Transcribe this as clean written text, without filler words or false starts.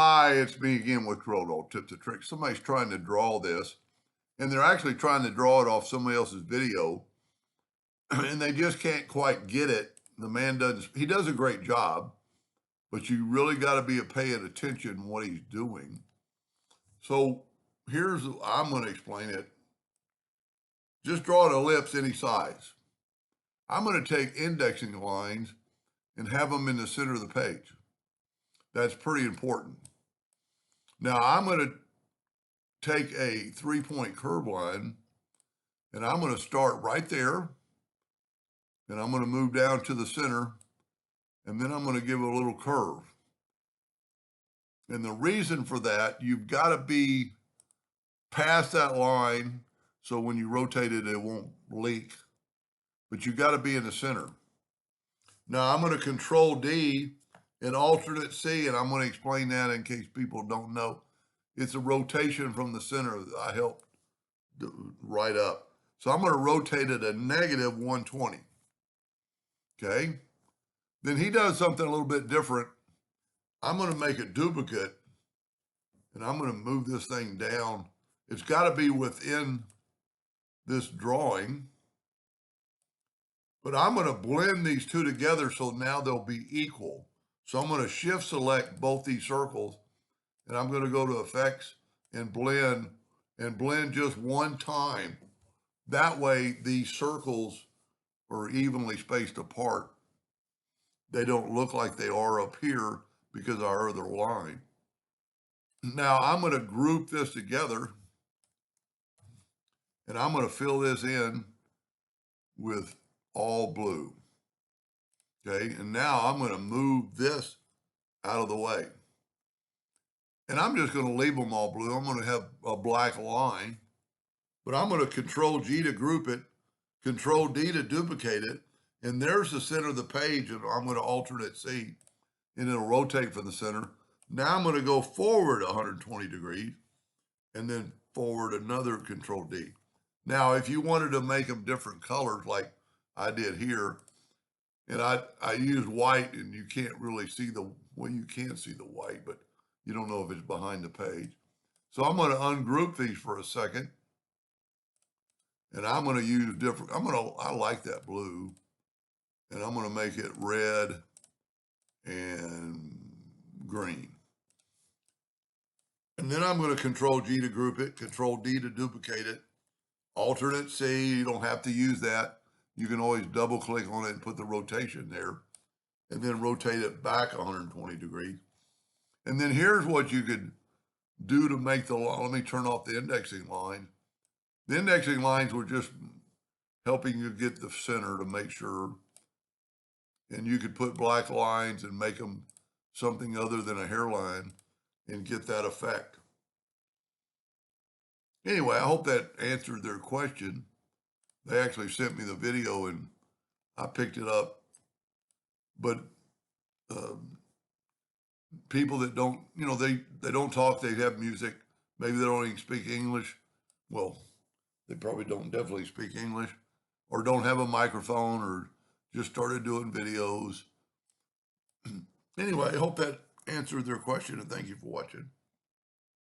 Hi, it's me again with Corel Tips and Tricks. Somebody's trying to draw this, and they're actually trying to draw it off somebody else's video, and they just can't quite get it. The man he does a great job, but you really got to be paying attention to what he's doing. So I'm going to explain it. Just draw an ellipse any size. I'm going to take indexing lines and have them in the center of the page. That's pretty important. Now I'm going to take a 3-point curve line and I'm going to start right there and I'm going to move down to the center and then I'm going to give it a little curve. And the reason for that, you've got to be past that line so when you rotate it, it won't leak, but you got to be in the center. Now I'm going to Control D and alternate C, and I'm going to explain that in case people don't know. It's a rotation from the center that I helped write up. So I'm going to rotate it a negative 120. Okay. Then he does something a little bit different. I'm going to make a duplicate and I'm going to move this thing down. It's got to be within this drawing, but I'm going to blend these two together so now they'll be equal. So I'm going to shift select both these circles and I'm going to go to effects and blend just one time. That way these circles are evenly spaced apart. They don't look like they are up here because of our other line. Now I'm going to group this together and I'm going to fill this in with all blue. Okay, and now I'm going to move this out of the way. And I'm just going to leave them all blue. I'm going to have a black line, but I'm going to Control G to group it, Control D to duplicate it, and there's the center of the page, and I'm going to alternate C, and it'll rotate from the center. Now I'm going to go forward 120 degrees, and then forward another Control D. Now, if you wanted to make them different colors like I did here, and I use white, and you can't really see well, you can see the white, but you don't know if it's behind the page. So I'm going to ungroup these for a second. And I'm going to use different, I like that blue. And I'm going to make it red and green. And then I'm going to Control G to group it, Control D to duplicate it, alternate C, you don't have to use that. You can always double click on it and put the rotation there. And then rotate it back 120 degrees. And then here's what you could do to make let me turn off the indexing line. The indexing lines were just helping you get the center to make sure. And you could put black lines and make them something other than a hairline and get that effect. Anyway, I hope that answered their question. They actually sent me the video and I picked it up. But people that don't, they don't talk, they have music. Maybe they don't even speak English. Well, they probably don't definitely speak English or don't have a microphone or just started doing videos. Anyway, I hope that answered their question and thank you for watching.